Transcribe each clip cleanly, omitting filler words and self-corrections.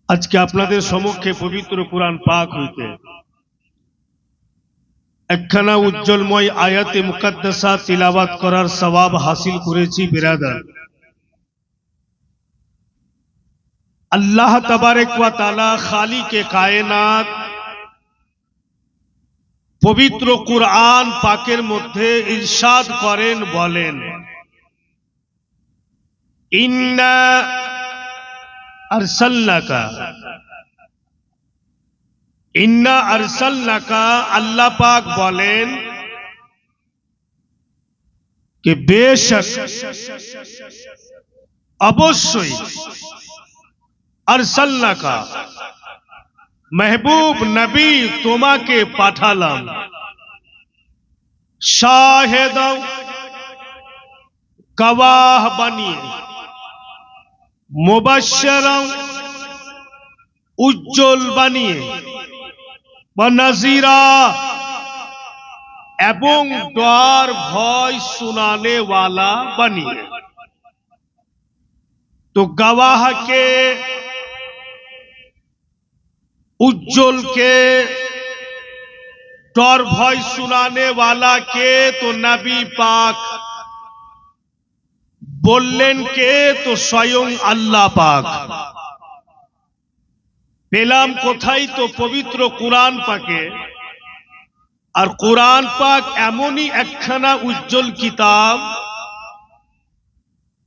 আজকে আপনাদের সম্মুখে পবিত্র কুরআন পাক হইতে একখানা উজ্জ্বলময় আয়াতে মুকাদ্দাসা তিলাওয়াত করার সওয়াব হাসিল করেছি বিরাদার। আল্লাহ তাবারক ওয়া তাআলা খালিকে কায়নাত পবিত্র কুরআন পাকের মধ্যে ইরশাদ করেন, বলেন ইন্না আরসালনাকা আল্লাহ পাক বলেন कि बेशक अवश्य अरसलनाका महबूब नबी তোমাকে পাঠালাম শাহেদাও গওয়াহ বানিয়ে মুবাশশিরাও উজ্জ্বল বানিয়ে ওয়া নাযিরা এবং ডর ভয় सुनाने वाला बनिए। तो गवाह के, उज्जवल के, डर भय सुनाने वाला के तो नबी पाक बोलें के तो स्वयं अल्लाह पाक। पेलाम कोथाई तो पवित्र कुरान पाके। আর কুরআন পাক এমনই একখানা উজ্জ্বল কিতাব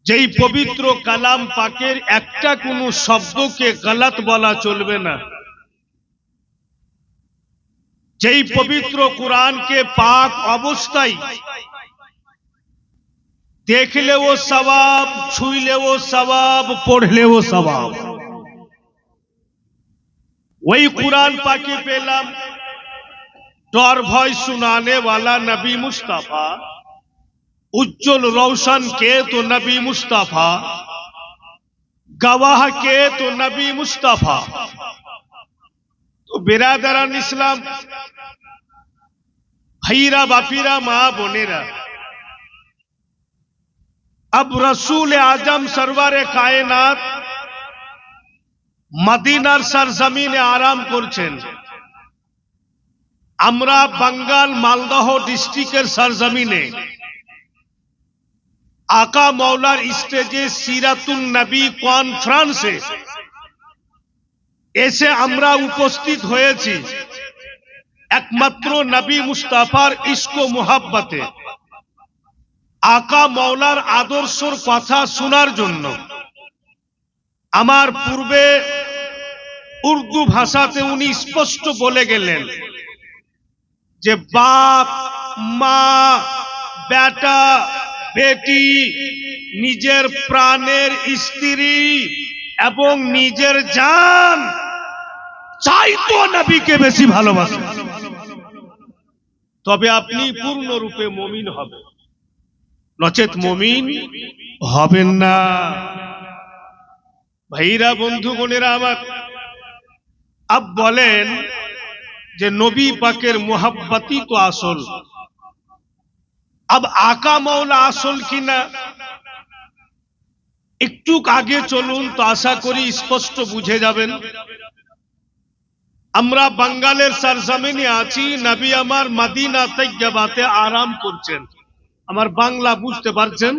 যেই পবিত্র কালাম পাকের একটা কোনো শব্দকে গলত বলা চলবে না। যেই পবিত্র কুরআনকে পাক অবস্থায় দেখলেও সওয়াব, ছুঁইলেও সওয়াব, পড়লেও সওয়াব। ওই কুরআন পাকে পেলাম डर भय सुनाने वाला नबी मुस्तफा, उज्जवल रोशन के तो नबी मुस्तफा, गवाह के तो नबी मुस्तफा। तो बिरादरान इस्लाम, भाईरा बापीरा माँ बोनेरा, अब रसूल आजम सरवर कायनात मदीनार सरजमीने आराम करছেন। আমরা বাঙ্গাল মালদহ ডিস্ট্রিক্টের সরজমিনে আকা মৌলার স্টেজে সিরাতুন নবী কনফারেন্সে এসে আমরা উপস্থিত হয়েছি একমাত্র নবী মুস্তাফার ইশক ও মুহাব্বতে, আকা মৌলার আদর্শর কথা শোনার জন্য। আমার পূর্বে উর্দু ভাষাতে উনি স্পষ্ট বলে গেলেন যে বাপ মা বেটা বেটি নিজের প্রাণের স্ত্রী এবং নিজের জান চাইতো নবীকে বেশি ভালোবাসে, তবে আপনি পূর্ণরূপে মুমিন হবেন, নচেত মুমিন হবেন না। ভাইরা বন্ধুগণেরা আমার, আব বলেন যে নবী পাকের মোহাব্বতই তো আসল। আব আকা মৌলা আসল কিনা একটু আগে চলুন, তো আশা করি স্পষ্ট বুঝে যাবেন। আমরা বাঙ্গালের সরজমিনে আছি, নবী আমার মদিনা তৈয়বাতে আরাম করছেন। আমার বাংলা বুঝতে পারছেন?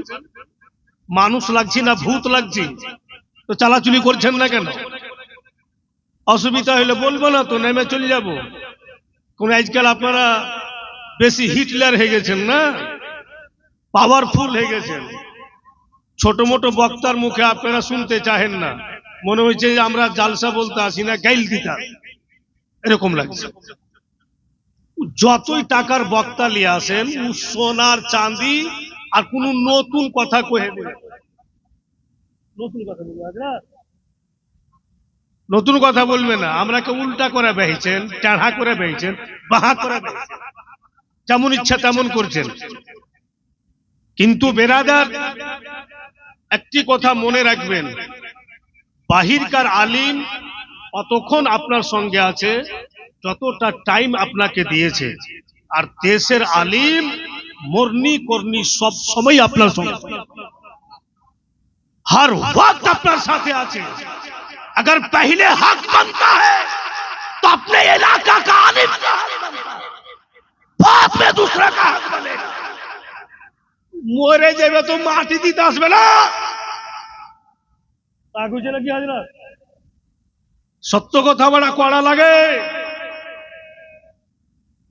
মানুষ লাগছি না ভূত লাগছি? তো চালাচুলি করছেন না কেন? অসুবিধা হলে বলবো না তো, নেমে চলে যাব। কোন আজকাল আপনারা বেশি হিটলার হয়ে গেছেন না, পাওয়ারফুল হয়ে গেছেন। ছোট মোটো বক্তার মুখে আপনারা শুনতে চাহেন না, মনে হচ্ছে যে আমরা জালসা বলতে আসি না, গাইল দিতা এরকম লাগছে। যতই টাকার বক্তা নিয়ে আসেন, সোনার চাঁদি আর কোন নতুন কথা কহে দিন, নতুন কথা বলবে, নতুন কথা বলবে না। আমরাকে উল্টা করে বেহেছেন, টাঢ়া করে বেহেছেন, বাহা করে বেহেছেন, যেমন ইচ্ছা তেমন করছেন। কিন্তু বেরাদার, একটি কথা মনে রাখবেন, বাহিরকার আলিম অতক্ষণ আপনার সঙ্গে আছে যতটা টাইম আপনাকে দিয়েছে, আর দেশের আলিম মরনি করনি সব সময় আপনার সঙ্গে, हर वक्त আপনার সাথে আছে। अगर पहले हक बनता है तो अपने इलाका का आलिम का हक बनता है, बाद में दूसरा का हक बनेगा। मोरे जेबे तो माटी दीते आसबे ना, বুঝে নাকি হাজরা? সত্য কথা বড় কড়া লাগে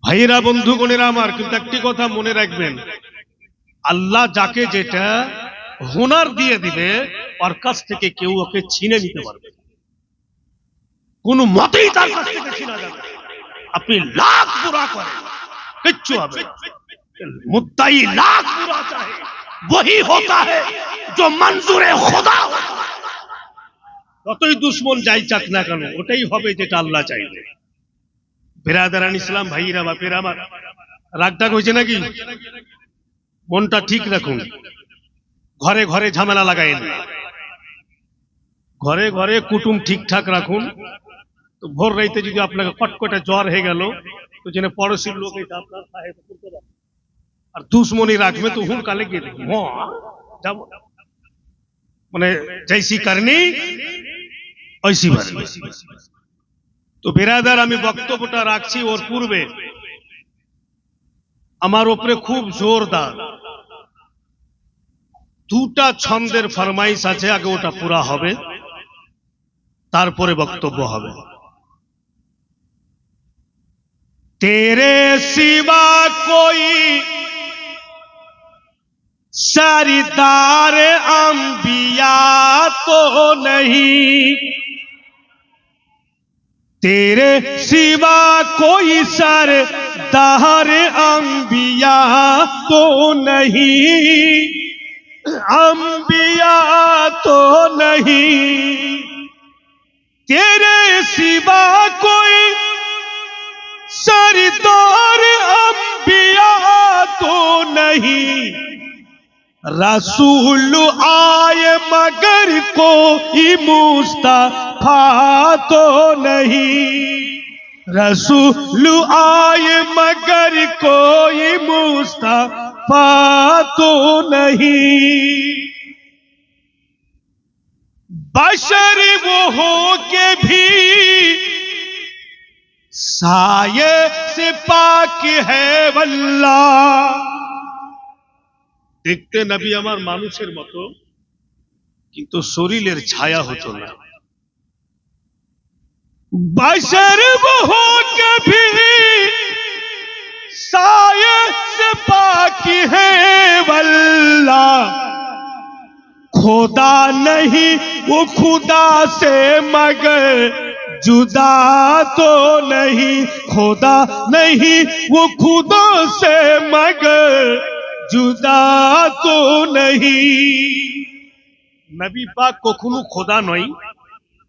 ভাইরা, বন্ধুগণেরা আমার। কিন্তু একটি কথা মনে রাখবেন, আল্লাহ যাকে যেটা হুনার দিয়ে দিবে ওর কাছ থেকে কেউ ওকে ছিনে নিতে পারবে না, কোন মতেই তার কাছ থেকে ছিনা যাবে না। আপনি লাখ বুরা করেন, কিচ্ছু হবে না। मुद्दाई लाख बुरा चाहे वही होता है जो मंजूरे खुदा होता है। যতই দুশ্মন যাই চাক না কেন ওটাই হবে যেটা আল্লাহ চাইবে। বিরাদারান ইসলাম, ভাইরা, বাপেরা আমার, রাগটাগ হয়েছে নাকি? মনটা ঠিক রাখুন, ঘরে ঘরে ঝামেলা লাগাইন না, ঘরে ঘরে কুটুম ঠিকঠাক রাখুন। তো ভোর রাইতে যদি আপনাকে কটকটে জ্বর হয়ে গেল তো যেন পড়োশির লোক এটা আপনার সাহেব করতে পারে, আর দুশ্মনী রাখবে তো হুন কালে গিয়ে যাব মানে জৈসি করনি ঐসি ভারি। তো বিরাদার, আমি বক্তব্যটা রাখছি ওর পূর্বে আমার উপরে খুব জোরদার দুটা ছন্দের ফরমাইশ আছে, আগে ওটা পুরা হবে তারপরে বক্তব্য হবে। तेरे सिवा कोई सरदार अंबिया तो नहीं, तेरे सिवा कोई सरदार अंबिया तो नहीं, अंबिया तो नहीं, तेरे सिवा कोई सरदार अंबिया तो नहीं, रसूल आए मगर कोई मुस्तफा तो नहीं, रसूल आए मगर कोई मुस्तफा तो नहीं, बशर वो हो के भी साये से पाक है वल्लाह। দেখতে নবী আমার মানুষের মতো, কিন্তু শরীরের ছায়া হতো না। बशर वो हो के भी साये से पाक है वल्लाह, खुदा नहीं वो खुदा से मगर जुदा तो नहीं, खुदा नहीं वो खुदा से मगर जुदा तो नहीं। নবী পাক কখনো খোদা নয়,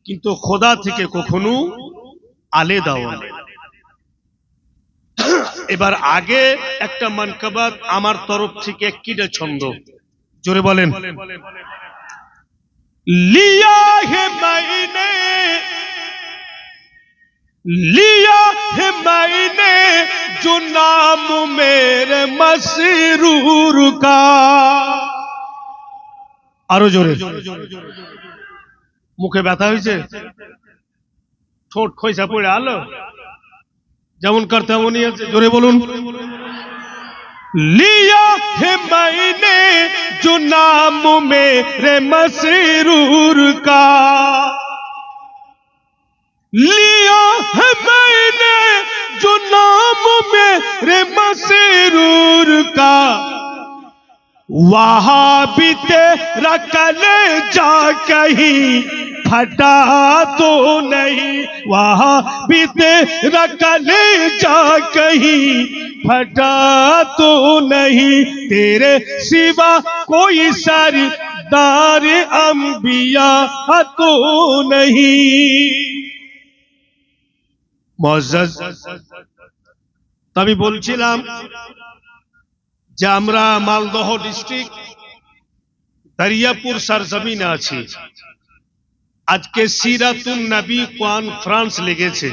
কিন্তু খোদা থেকে কখনো আলাদাও নয়। এবার আগে একটা মানকাবাত আমার তরফ থেকে একটিটা ছন্দ জোরে বলেন। লিয়া হে মাইনে, लिया है मैंने जो नाम मेरे मसरूर का। আরো জোরে, মুখে ব্যথা হয়েছে, ঠোঁট খইসা পড়ে আলো, যেমন করতে তেমনই আছে, জোরে বলুন। लिया है मैंने जो नाम मेरे मसरूर का, लिया है मैंने जो नाम मेरे मसरूर का, वहां भी तेरा कलेजा कहीं फटा तो नहीं, वहां भी तेरा कलेजा कहीं फटा तो नहीं, तेरे सिवा कोई सरदार अंबिया तो नहीं। মুআজ্জাজ, আমি বলছিলাম যে আমরা মালদহ ডিস্ট্রিক্ট দরিয়াপুর সরজমিনে আছি। আজকে সিরাতুন নবী কনফারেন্স লেগেছে।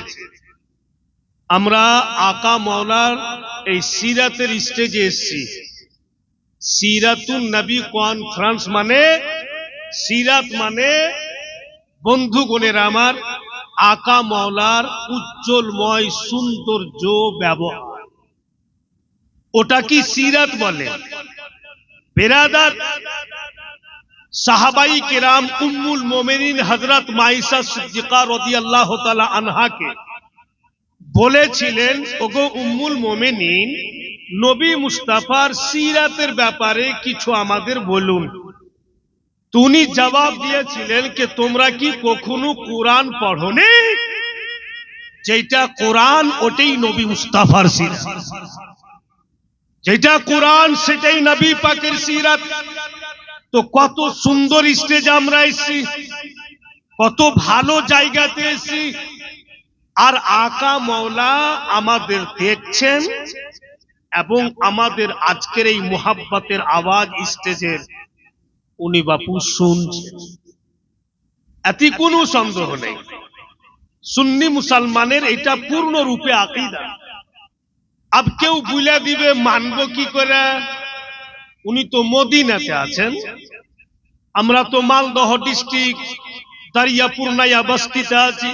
আমরা আকা মাওলার এই সিরাতের স্টেজে এসেছি। সিরাতুন নবী কনফারেন্স মানে, সিরাত মানে বন্ধুগণের আমার, আকা মওলার উজ্জ্বলময় সৌন্দর্য ব্যবহার, ওটা কি সিরাত বলে? বেরাদার, সাহাবাই কেরাম উম্মুল মোমেনিন হযরত মাইসা সিদ্দিকা রাদিয়াল্লাহু তাআলা আনহাকে বলেছিলেন, ওগো উম্মুল মোমেনিন, নবী মুস্তাফার সিরাতের ব্যাপারে কিছু আমাদের বলুন। তিনি জবাব দিয়েছিলেন যে তোমরা কি কখনো কোরআন পড়োনি? যেটা কোরআন ওটাই নবী মুস্তাফার সিরাত, যেটা কোরআন সেটাই নবী পাকের সিরাত। তো কত সুন্দর স্টেজ আমরা এসেছি, কত ভালো জায়গাতে এসেছি, আর আকা মওলা আমাদের দেখছেন এবং আমাদের আজকের এই মুহাব্বতের আওয়াজ স্টেজের উনি বাপু শুনছেন, এতে কোনো সন্দেহ নেই। সুন্নি মুসলমানের এটা পূর্ণরূপে আকীদা। আব কেউ বুঝা দিবে মানব কি করে, উনি তো মদিনাতে আছেন, আমরা তো মালদহ ডিস্ট্রিক্ট দারিয়াপুর নাইয়া বস্তিতে আছি,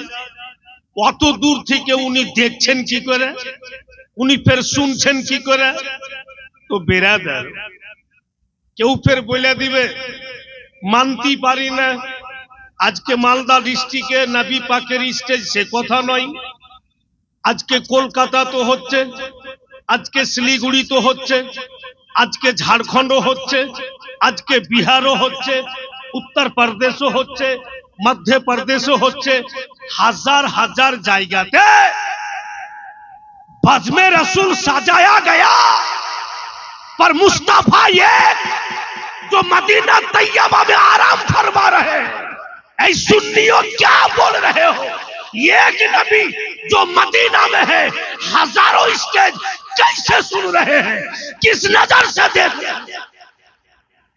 অত দূর থেকে উনি দেখছেন কি করে, উনি ফের শুনছেন কি করে? তো বেরাদার, কেউ ফের বলে দিবে মানতে পারি না, আজকে মালদা ডিস্ট্রিক্টে নবী পাকের স্টেজ, সে কথা নয়। আজকে কলকাতা তো হচ্ছে, আজকে শিলিগুড়ি তো হচ্ছে, আজকে ঝাড়খণ্ড হচ্ছে, আজকে বিহারও হচ্ছে, উত্তরপ্রদেশও হচ্ছে, মধ্যপ্রদেশও হচ্ছে, হাজার হাজার জায়গাতে बज़्म रसूल सजाया गया, पर मुस्तफा ये जो मदीना तैयबा में आराम फरमा रहे हैं, ऐ सुन्नियों क्या बोल रहे हो? ये कि नबी जो मदीना में है हजारों स्टेज कैसे सुन रहे हैं, किस नजर से देख रहे हैं?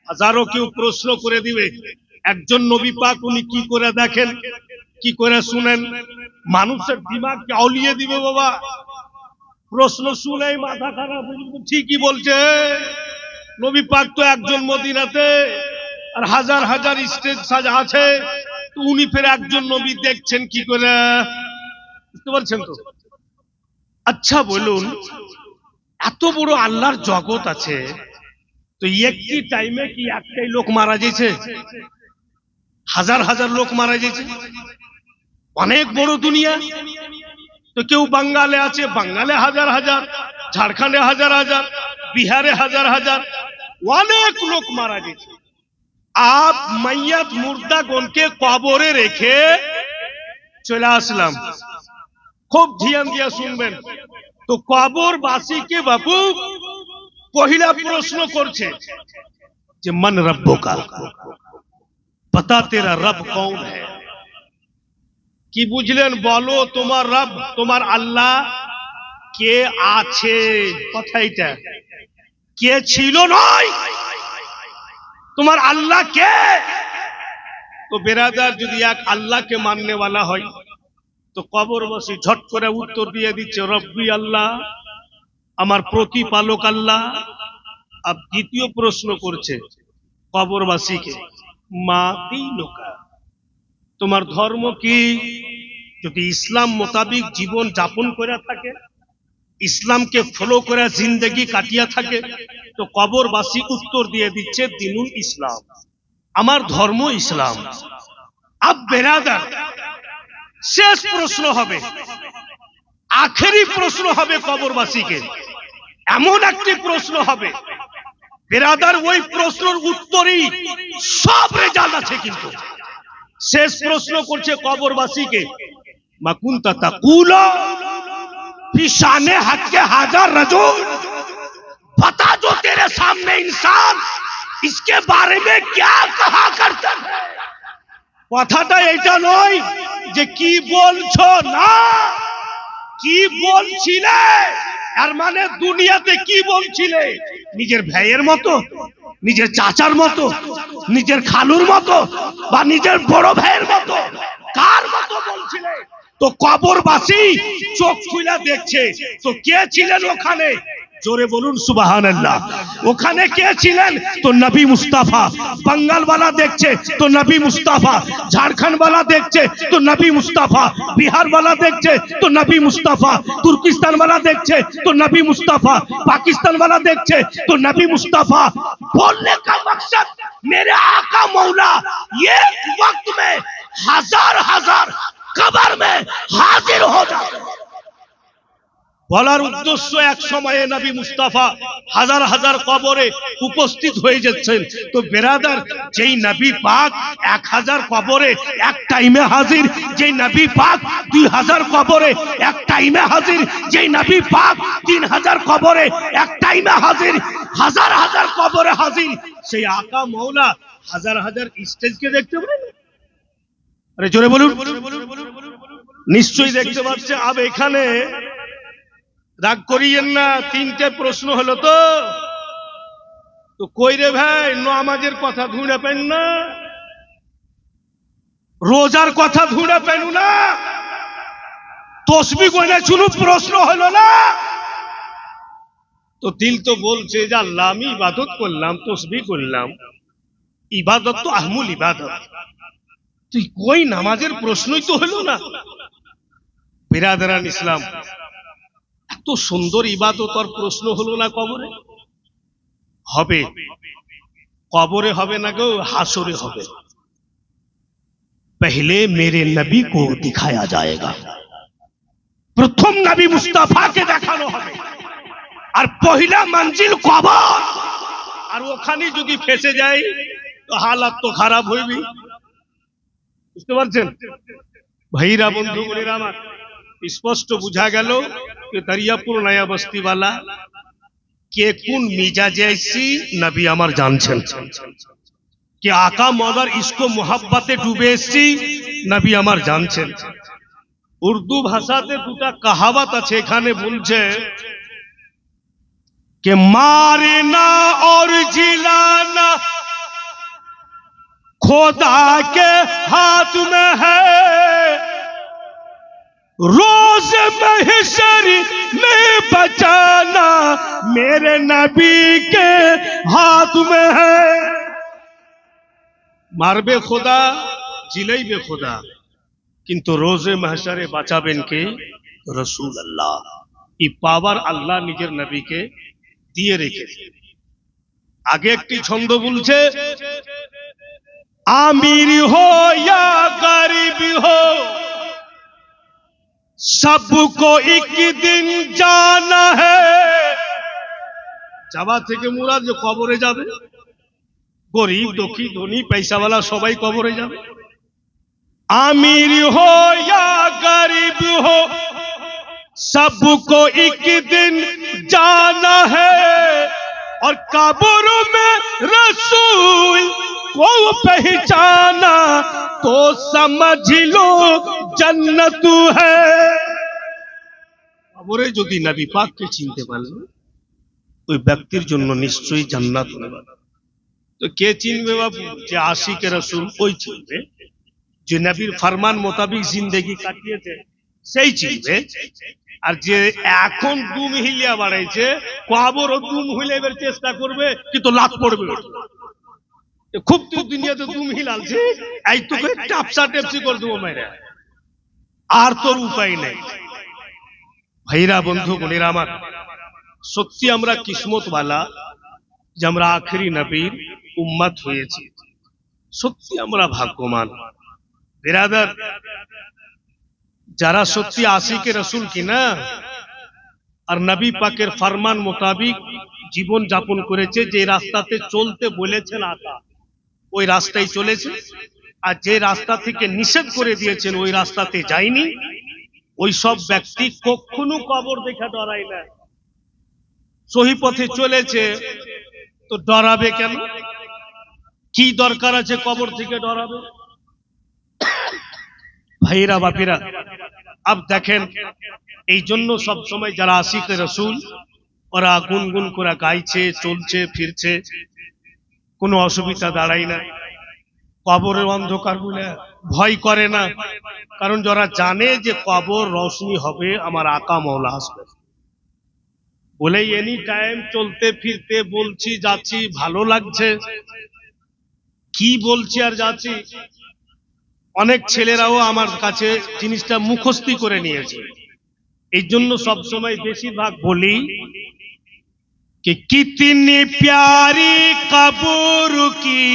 हजारों কেউ প্রশ্ন করে দিবে একজন নবী পাক উনি কি করে দেখেন, কি করে শুনেন? মানুষের দিমাগকে আউলিয়ে দিবে বাবা। প্রশ্ন শুনেই মাথা খারাপ, ঠিকই বলছে, নবী পাক তো একজন মদিনাতে, আর হাজার হাজার স্টেজ সাজা আছে, তো উনি ফের একজন নবী দেখছেন কি করে? বুঝতে পারছেন তো? আচ্ছা বলুন, এত বড় আল্লাহর জগৎ আছে, তো একটি টাইমে কি একটাই লোক মারা গেছে? হাজার হাজার লোক মারা গেছে, অনেক বড় দুনিয়া। তো কেউ বাঙ্গালে আছে, বাঙ্গালে হাজার হাজার, ঝাড়খণ্ডে হাজার হাজার, বিহারে হাজার হাজার, অনেক লোক মারা গেছে। আপ মাইয়াত মুর্দাগণকে কবরে রেখে চলে আসলাম, খুব ধ্যান দিয়ে শুনবেন। তো কবরবাসীকে বাপু পহিলা প্রশ্ন করছে যে মান রব্বুকা, বতা তেরা রব কৌন হ্যায়? কি বুঝলেন? বলো তোমার রব, তোমার আল্লাহ কে আছে? কথা এটা, কে ছিল নয়, তোমার আল্লাহ কে? তো বেরাদার, যদি এক আল্লাহকে মাননে वाला হয়, তো কবরবাসী ঝট করে উত্তর দিয়ে দিচ্ছে রব্বি আল্লাহ, আমার প্রতিপালক আল্লাহ। আর দ্বিতীয় প্রশ্ন করছে কবরবাসীকে, মা দীনুকা, তোমার ধর্ম কি? যদি ইসলাম মোতাবিক জীবন যাপন করে থাকে, ইসলামকে ফলো করে জিন্দেগি কাটিয়া থাকে, তো কবরবাসী উত্তর দিয়ে দিচ্ছে দিনুল ইসলাম, আমার ধর্ম ইসলাম। আব বেরাদার, শেষ প্রশ্ন হবে, আখেরি প্রশ্ন হবে কবরবাসীকে, এমন একটি প্রশ্ন হবে বেরাদার, ওই প্রশ্নের উত্তরই সব রেজাল্ট আছে। কিন্তু শেষ প্রশ্ন করছে কবরবাসীকে, মা কুনতা তাকুলু ফি শানে হক के हाजर रजूल, बता जो तेरे सामने इंसान इसके बारे में क्या कहा करता है। কথাটা এটা নয় যে কি বলছো, না, কি বলছিলে, আর মানে দুনিয়াতে কি বলছিলে? নিজের ভাইয়ের মতো, নিজের চাচার মতো, নিজের খালুর মতো, বা নিজের বড় ভাইয়ের মতো, কার মতো বলছিলে? তো কবরবাসী চোখ খুলে দেখছে, তো কে ছিলেন ওখানে? জোরে বলুন সুবহানাল্লাহ। ওখানে কে ছিলেন? তো নবী মুস্তাফা। বাঙ্গাল वाला দেখছে তো নবী মুস্তাফা, ঝাড়খণ্ড वाला দেখছে তো নবী মুস্তাফা, বিহার वाला দেখছে তো নবী মুস্তাফা, তুর্কিস্তান वाला देखছে तो नबी मुस्तफा, पाकिस्तान वाला देखছে तो नबी मुस्तफा। बोलने का मकसद मेरे आका मौला ये वक्त में हजार हजार कब्र में हाजिर हो जाते। বলার উদ্দেশ্য এক সময়ে নবী মুস্তাফা হাজার হাজার কবরে উপস্থিত হয়ে যাচ্ছেন। তো বেরাদার, যেই নবী পাক 1000 কবরে এক টাইমে হাজির, যেই নবী পাক 2000 কবরে এক টাইমে হাজির, যেই নবী পাক 3000 কবরে এক টাইমে হাজির, হাজার হাজার কবরে হাজির, সেই আকা মৌলা হাজার হাজার স্টেজকে দেখতে পারেন। আরে জোরে বলুন। নিশ্চয়ই দেখতে পাচ্ছে। আব এখানে রাগ করিয়েন না, 3টে প্রশ্ন হলো তো কই রে ভাই, নামাজের কথা ধুঁড়ে পেন না, রোজার কথা ধুঁড়ে পেন না, তসবিহ গনে শুনু প্রশ্ন হলো না। তো দিল তো বলছে যে আল্লাহ আমি ইবাদত করলাম, তসবিহ করলাম, ইবাদত তো আহমুল ইবাদত, তুই কই নামাজের প্রশ্নই তো হলো না। বিরাদরান ইসলাম, এত সুন্দর ইবাদত আর প্রশ্ন হলো না কবরে? হবে, কবরে হবে না গো, হাসরে হবে। पहले मेरे नबी को दिखाया जाएगा, প্রথম নবী মুস্তাফাকে দেখানো হবে। আর পহিলা মঞ্জিল কবর। আর ওখানে যদি ফেসে যায় তো হালাত তো খারাপ হইবি। বুঝতে পারছেন ভাইরা, বন্ধু বোনেরা আমার? স্পষ্ট বুঝা গেল कि दरियापुर नया बस्ती वाला के कुन मिजाजे ऐसी नबी अमर जानছেন कि आका मौलार इसको मोहब्बते डूबे ऐसी नबी अमर जानছেন। उर्दू भाषाते দুটা कहावत আছে, এখানে বলছে कि मारना और जिलाना खुदा के हाथ में है, रोज महशर में बचाना मेरे नबी के हाथ में है। मारबे खुदा, जिलाइबे खुदा, किंतु रोजे महशरे বাঁচাবেন কে? रसूल अल्लाह। এই পাওয়ার আল্লাহ নিজের নবীকে দিয়ে রেখেছে। আগে একটি ছন্দ বলছে, আমির हो या गरीब हो सबको एक दिन जाना है। যাওয়া থেকে মুরাদ যে কবরে যাবে, গরিব দুঃখী ধনী পয়সাওয়ালা সবাই কবরে যাবে। আমির हो या गरीब हो सबको एक दिन जाना है, और कब्र में रसूल को पहचाना तो समझ लो जन्नत है। কবরে যদি নবী পাককে চিনতে পারলেন, ওই ব্যক্তির জন্য নিশ্চয়ই জান্নাত হবে। তো কে চিনবে বাবু? যে আশিকে রাসূল, ওই চিনবে। যে নবীর ফরমান মোতাবেক জিন্দেগি কাটিয়েছে সেই চিনবে। আর যে এখন দুম হিলিয়া বাড়াইছে, কবরও দুম হিলাইবার চেষ্টা করবে, কিন্তু লাত পড়বে। খুব তো দুনিয়াতে দুম হিলালছে, এই তোকে টাপসা টেপসি করে দেবো মেরে, আর তোর উপায় নেই। ভাইরা, বন্ধু বোনেরা আমার, সত্যি আমরা কিসমতওয়ালা যে আমরা আখেরি নবীর উম্মত হয়েছি। সত্যি আমরা ভাগ্যবান। বিরাদার, যারা সত্যি আশিকে রাসূল কিনা আর নবী পাকের ফরমান মোতাবেক জীবন যাপন করেছে, যে রাস্তাতে চলতে বলেছেন আকা ওই রাস্তায় চলেছে, আর যে রাস্তা থেকে নিষেধ করে দিয়েছেন ওই রাস্তাতে যায়নি, ওই সব ব্যক্তি কখনো কবর দেখে ডরায় না। সহি পথে চলেছে তো ডরাবে কেন? কি দরকার আছে কবর থেকে ডরাবে? ভাইরা বাপিরা, আব দেখেন, এই জন্য সব সময় যারা আশিকে রাসূল ওরা গুনগুন করে গাইছে, চলছে, ফিরছে, কোনো অসুবিধা দাঁড়ায় না। কবরের অন্ধকার বলে ভয় করে না, কারণ যারা জানে যে কবর রোশনি হবে, আমার আকা মওলা আসবে। বলে এনি টাইম চলতে ফিরতে বলছি যাচ্ছি ভালো লাগছে, কি বলছি আর যাচ্ছি। অনেক ছেলেরাও আমার কাছে জিনিসটা মুখস্থি করে নিয়েছে। এই জন্য সবসময় বেশিরভাগ বলি कि कितनी प्यारी कब्र की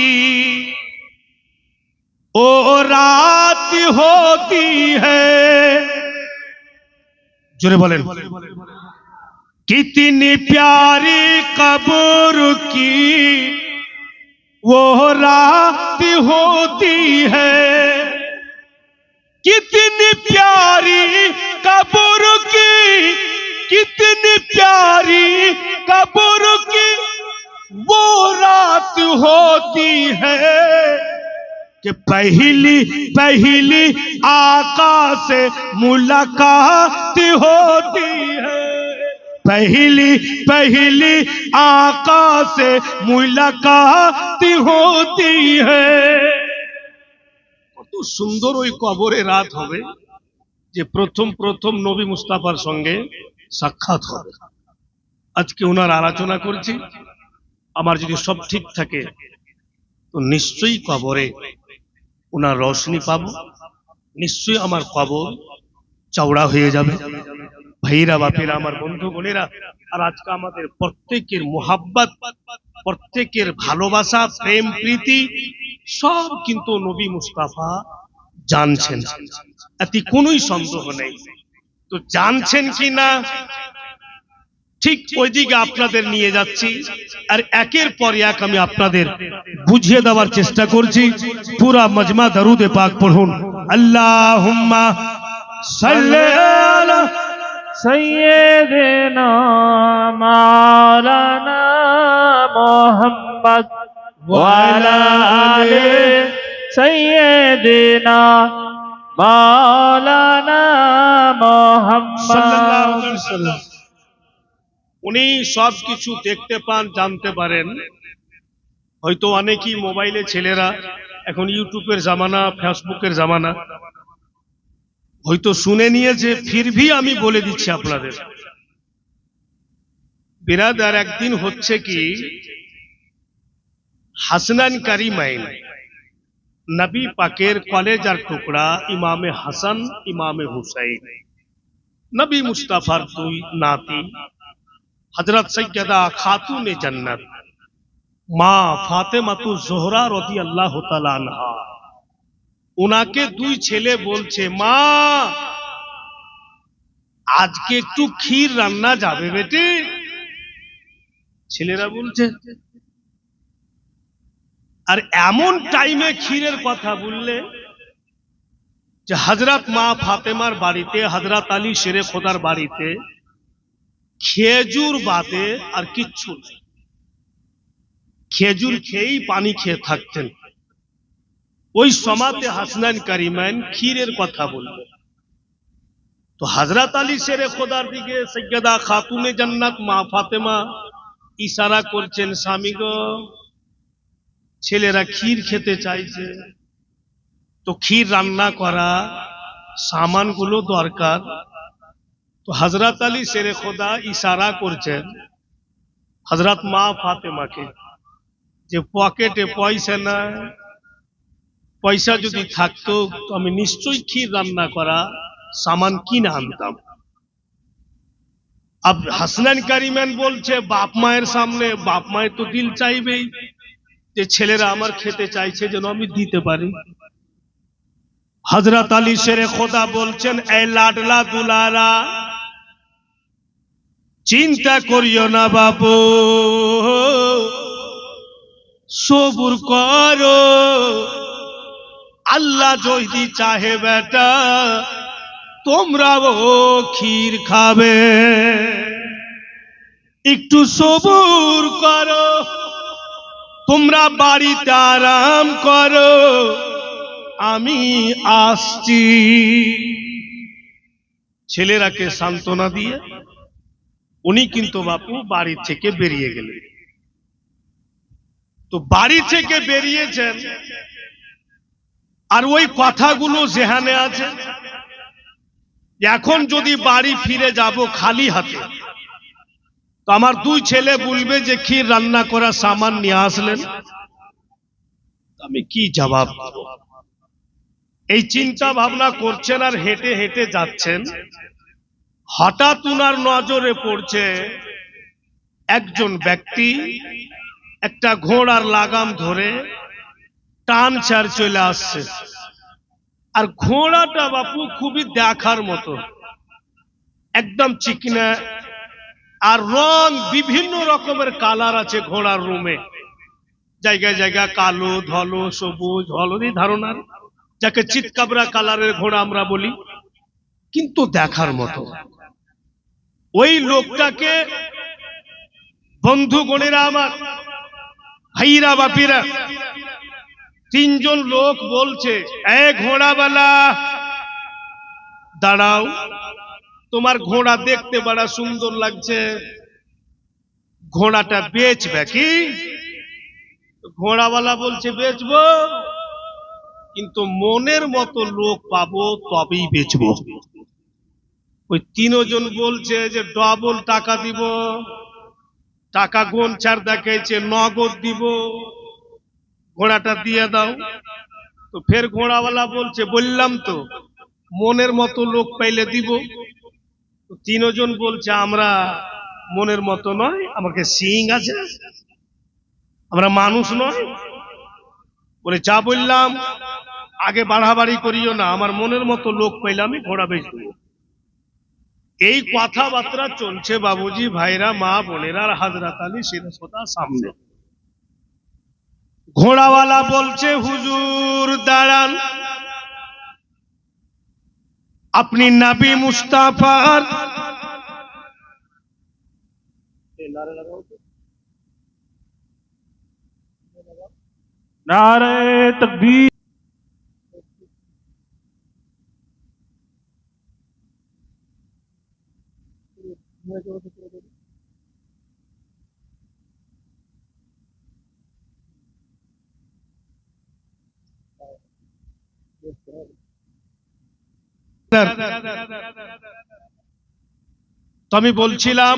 ओ रात होती है। जोरे बोलें, कितनी प्यारी कब्र की वो रात होती है, कितनी प्यारी कब्र की, कितनी प्यारी कब्र की वो रात होती है कि पहली पहली आका से मुलाकात होती है, पहली पहली आका से मुलाकात होती है। কত সুন্দর ওই কবরে রাত হবে যে প্রথম প্রথম নবী মুস্তাফার সঙ্গে সাক্ষাৎ হবে। আজকে ওনার আলোচনা করছি। আমার যদি সব ঠিক থাকে তো নিশ্চয়ই কবরে ওনার রোশনি পাবো, নিশ্চয়ই আমার কবর চওড়া হয়ে যাবে। ভাইরা বাপেরা, আমার বন্ধু বোনেরা, আর আজকে আমাদের প্রত্যেকের মোহাব্বত, প্রত্যেকের ভালোবাসা, প্রেম প্রীতি সব কিন্তু নবী মুস্তাফা জানছেন, এতে কোনোই সন্দেহ নেই। তো জানছেন কি না ঠিক ওই দিকে আপনাদের নিয়ে যাচ্ছি, আর একের পর এক আমি আপনাদের বুঝিয়ে দেওয়ার চেষ্টা করছি। পুরা মজমা দরুদে পাক পড়ুন। আল্লাহুম্মা সাল্লি আলা سيدنا مولانا محمد وعلى آل سيدنا مولانا محمد। উনি সব কিছু দেখতে পান, জানতে পারেন। হয়তো অনেকেই মোবাইলে, ছেলেরা এখন ইউটিউবের জামানা, ফেসবুকের জামানা, হয়তো শুনে নিয়েছে, ফিরভি আমি বলে দিচ্ছি আপনাদের। বিরাদার, একদিন হচ্ছে কি হাসনান কারিমাইন, নবী পাকের কলেজার টুকরা ইমামে হাসান, ইমামে হুসাইন, নবী মুস্তাফার দুই নাতি হযরত সৈয়দা খাতুনে জান্নাত মা ফাতেমাতু জোহরা রাদিয়াল্লাহু তাআলা আনহা, উনাকে দুই ছেলে বলছে, মা আজকে একটু ক্ষীর রান্না যাবে বেটি? ছেলেরা বলছে। আর এমন টাইমে ক্ষীরের কথা বললে যে হযরত মা ফাতেমার বাড়িতে, হযরত আলী শেরে খোদার বাড়িতে খেজুর বাদে আর কিচ্ছু নেই, খেজুর খেয়েই পানি খেয়ে থাকতেন। ওই সমাতে হাসনান কারিমাইন ক্ষীরের কথা বললেন। তো হযরত আলী শেরে খোদার দিকে সৈয়দা খাতুনে জান্নাত মা ফাতেমা ইশারা করছেন, স্বামী গো, ছেলেরা ক্ষীর খেতে চাইছে, তো ক্ষীর রান্না করা সামানগুলো দরকার। তো হযরত আলী শেরে খোদা ইশারা করছেন হযরত মা ফাতেমাকে যে পকেটে পয়সা নাই, পয়সা যদি থাকতো তো আমি নিশ্চয়ই ক্ষীর রান্না করা সামান কিনে আনতাম। अब হাসনান কারিমান বলছে বাপ মায়ের সামনে, বাপ মায়ের তো দিল চাইবেই যে ছেলেরা আমার খেতে চাইছে যেন আমি দিতে পারি। হযরত আলী শেরে খোদা বলছেন, এ লাডলা দুলারা, চিন্তা করিও না বাবু, সবুর করো, আল্লাহ যদি চাহে বেটা তোমরাও ক্ষীর খাবে, একটু সবুর করো, তোমরা বাড়িতে আরাম করো, আমি আসছি। ছেলেরাকে সান্ত্বনা দিয়ে উনি কিন্তু বাপু বাড়ি থেকে বেরিয়ে গেলেন। তো বাড়ি থেকে বেরিয়েছেন আর ওই কথাগুলো জেহানে আছে, এখন যদি বাড়ি ফিরে যাব খালি হাতে তো আমার দুই ছেলে বলবে যে ক্ষীর রান্না করা সামান নিয়ে আসলেন, আমি কি জবাব দেব? এই চিন্তা ভাবনা করছেন আর হেঁটে হেঁটে যাচ্ছেন। হঠাৎ উনার নজরে পড়ছে একজন ব্যক্তি একটা ঘোড়ার লাগাম ধরে টান ছাড় চলে আসছে। আর ঘোড়াটা বাপু খুবই দেখার মতো, একদম চিকনা, আর রং বিভিন্ন রকমের কালার আছে ঘোড়ার রুমে, জায়গায় জায়গায় কালো, ধলো, সবুজ, হলদি ধারণার, যাকে চিতকাবরা কালারের ঘোড়া আমরা বলি, কিন্তু দেখার মতো। ওই লোকটাকে বন্ধুগণেরা আমার, ভাইরা বাপিরা, তিনজন লোক বলছে, এ ঘোড়াওয়ালা দাঁড়াও, তোমার ঘোড়া দেখতে বড় সুন্দর লাগছে, ঘোড়াটা বেচবে কি? ঘোড়াওয়ালা বলছে বেচবো, কিন্তু মনের মতো লোক পাবো তবেই বেচবো। ওই তিনজন বলছে যে ডবল টাকা দিব, টাকা গোন ছাড় দেখাইছে, নগদ দিব, ঘোড়াটা দিয়ে দাও। তো ফের ঘোড়াওয়ালা বলছে বললাম তো মনের মতো লোক পাইলে দিব। তো তিনজন বলছে আমরা মনের মতো নয়, আমাকে সিং আছে, আমরা মানুষ নয়। বলে যা বললাম আগে বাড়াবাড়ি করিও না, আমার মনের মতো লোক পাইলে আমি ঘোড়া বেচব। এই কথাবার্তা চলছে বাবুজি, ভাইরা, মা বোনেরা, হযরত আলী শিরোজা সামনে। ঘোড়াওয়ালা বলছে হুজুর দাঁড়ান, আপনি নবী মুস্তাফার नारे तकबीर। তো আমি বলছিলাম,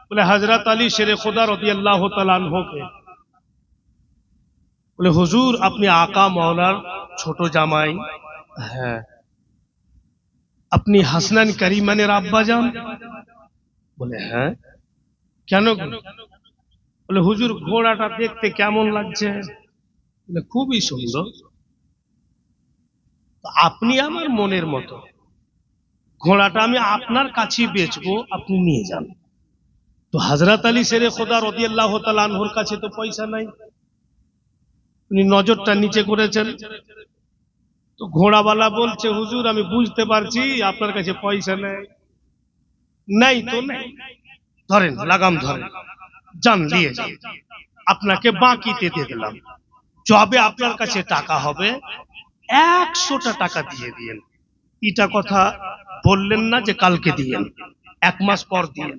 বলে হযরত আলী শেরে খুদা রাদিয়াল্লাহু তাআলা আনহুকে বলে হুজুর আপনি আকা মাওলার ছোট জামাই, হ্যাঁ। আপনি হাসনান করিমানের আব্বা যান? বলে হ্যাঁ। কেন? বলে হুজুর ঘোড়াটা দেখতে কেমন লাগছে? বলে খুবই সুন্দর। তো আপনি আমার মনের মতো, ঘোড়াটা আমি আপনার কাছেই বেচবো, আপনি নিয়ে যান। তো হযরত আলী শেরে খুদা রাদিয়াল্লাহু তাআলা আনহুর কাছে তো পয়সা নাই, উনি নজরটা নিচে করেছেন। তো ঘোড়াওয়ালা বলছে হুজুর আমি বুঝতে পারছি আপনার কাছে পয়সা নেই, নাই তো নেই, ধরেন লাগাম ধরেন, যান নিয়ে যান, আপনাকে বাকিতে দিয়ে দিলাম, যবে আপনার কাছে টাকা হবে 100টা টাকা দিয়ে দিয়েন। এটা কথা বললেন না যে কালকে দিয়েন, 1 মাস পর দিয়েন,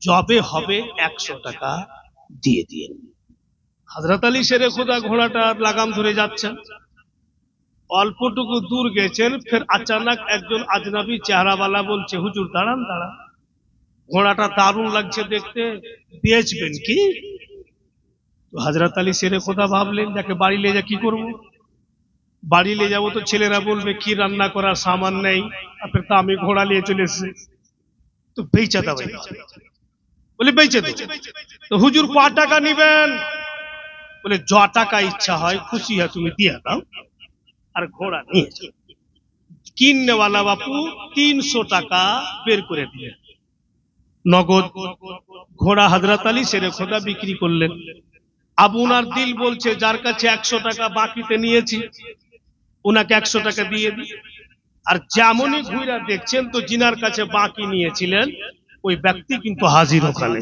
যবে হবে 100 টাকা দিয়ে দিয়েন। হযরত আলী শেরে খুদা ঘোড়াটার লাগাম ধরে যাচ্ছেন, অল্পটুকু দূর গেছেন, ফের আচানক একজন আজনবী চেহারাওয়ালা বলছে হুজুর দাঁড়ান দাঁড়ান, ঘোড়াটা দারুণ লাগছে দেখতে, বেচবেন কি? তো হযরত আলী শেরে খুদা ভাবলেন যাকে বাড়ি নিয়ে যা কি করব, বাড়ি নিয়ে যাবো তো ছেলেরা বলবে কি রান্না করার সামান নেই, আপনার তো আমি ঘোড়া নিয়ে চলে এসেছি, তো বেচা দাও। বলে বেচে দাও। তো হুজুর ক টাকা নিবেন? বলে য টাকা ইচ্ছা হয় খুশি হয় তুমি দিয়ে দাও, আর ঘোড়া নিয়ে যাও। কিননেওয়ালা বাপু 300 টাকা বের করে দিলেন নগদ। ঘোড়া হযরত আলী শেরে খোদা বিক্রি করলেন। আবুনার দিল বলছে যার কাছে 100 টাকা বাকিতে নিয়েছি ওনাকে 100 টাকা দিয়ে দিই। আর যেমনই ঘুরা দেখছেন তো জিনার কাছে বাকি নিয়েছিলেন ওই ব্যক্তি কিন্তু হাজির ওখানে।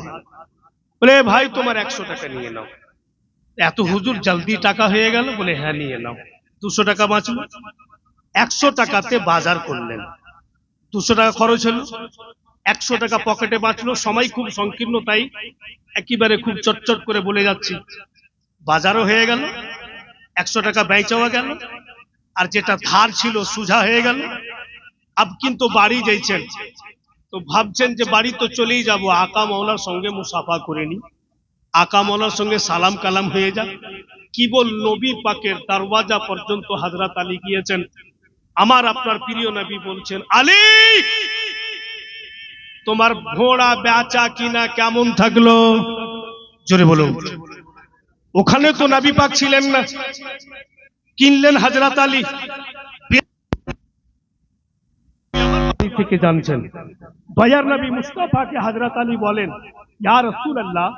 বলে ভাই তোমার 100 টাকা নিয়ে নাও। এত হুজুর জলদি টাকা হয়ে গেল? বলে হ্যাঁ নিয়ে নাও। 200 টাকা বাঁচলো। 100 টাকাতে বাজার করলেন, 200 টাকা খরচ হলো, 100 টাকা পকেটে বাঁচলো। সময় খুব সংকীর্ণ, তাই একেবারে খুব চটচট করে বলে যাচ্ছি। বাজারও হয়ে গেল, 100 টাকা ব্যয় চাওয়া গেল, আর যেটা ধার ছিল সুঝা হয়ে গেল। আব কিন্তু বাড়ি যাইছেন, তো ভাবছেন যে বাড়ি তো চলেই যাব, আকা মাওলার সঙ্গে মুসাফা করে নি, আকা মাওলার সঙ্গে সালাম কালাম হয়ে যাক। কি বল, নবী পাকের দরওয়াজা পর্যন্ত হযরত আলী গিয়েছেন। আমার আপনার প্রিয় নবী বলছেন, আলী তোমার ঘোড়া বেচা কিনা কেমন থাকলো? জোরে বলুন। ওখানে তো নবী পাক ছিলেন না, কিনলেন হযরত আলী থেকে জানছেন। দয়ার নবী মুস্তাফাকে হযরত আলী বলেন, ইয়া রাসূলুল্লাহ,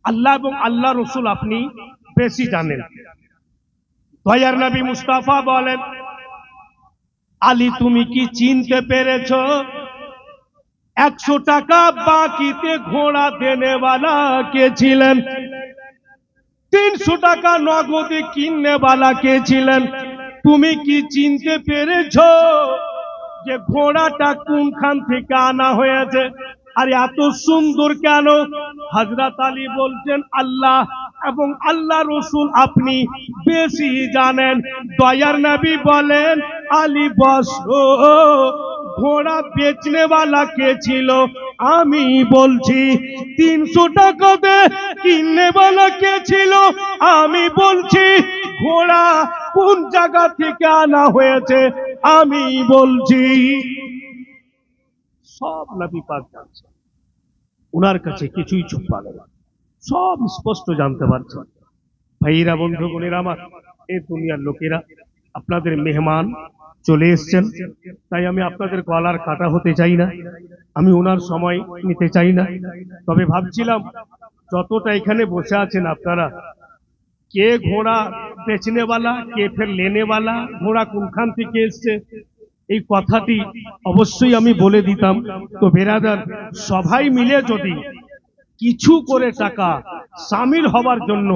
আল্লাহ এবং আল্লাহ রসুল আপনি বেশি জানেন। দয়ার নবী মুস্তাফা বলেন, আলী তুমি কি চিনতে পেরেছো 100 টাকা বাকিতে ঘোড়া দেনেওয়ালা কে ছিলেন? 300 টাকা নগদে কিননেওয়ালা কে ছিলেন? তুমি কি চিনতে পেরেছো যে ঘোড়াটা কোনখান থেকে আনা হয়েছে আর এত সুন্দর কেন? হযরত আলী বলছেন, আল্লাহ এবং আল্লাহ রসুল আপনি বেশি জানেন। দয়ার নবী বলেন, আলী বসো, ঘোড়া বেচনেওয়ালা কে ছিল? আমি বলছি। 300 টাকাতে কিননেওয়ালা কে ছিল? আমি বলছি। ঘোড়া কোন জায়গা থেকে আনা হয়েছে? আমি বলছি। সব নবী পাক জানছেন, উনার কাছে কিছুই ছুপানো না, সব স্পষ্ট জানতে পারছেন। ভাইরা, বন্ধুগণেরা আমার, এই দুনিয়ার লোকেরা আপনাদের মেহমান চলে এসছেন, তাই আমি আপনাদের গলার কাটা হতে চাই না, আমি ওনার সময় নিতে চাই না। তবে ভাবছিলাম যতটা এখানে বসে আছেন আপনারা, কে ঘোড়া বেচনেওয়ালা, কে ফের লেনেওয়ালা, ঘোড়া কোনখান থেকে এসছে, এই কথাটি অবশ্যই আমি বলে দিতাম। তো বেরাদার, সবাই মিলে যদি কিছু করে টাকা শামিল হওয়ার জন্য,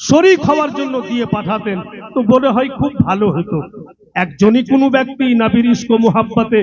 শরীক হওয়ার জন্য দিয়ে পাঠাতেন তো মনে হয় খুব ভালো হতো। একজনই কোনো ব্যক্তি নবীর ইশক ও মুহাব্বতে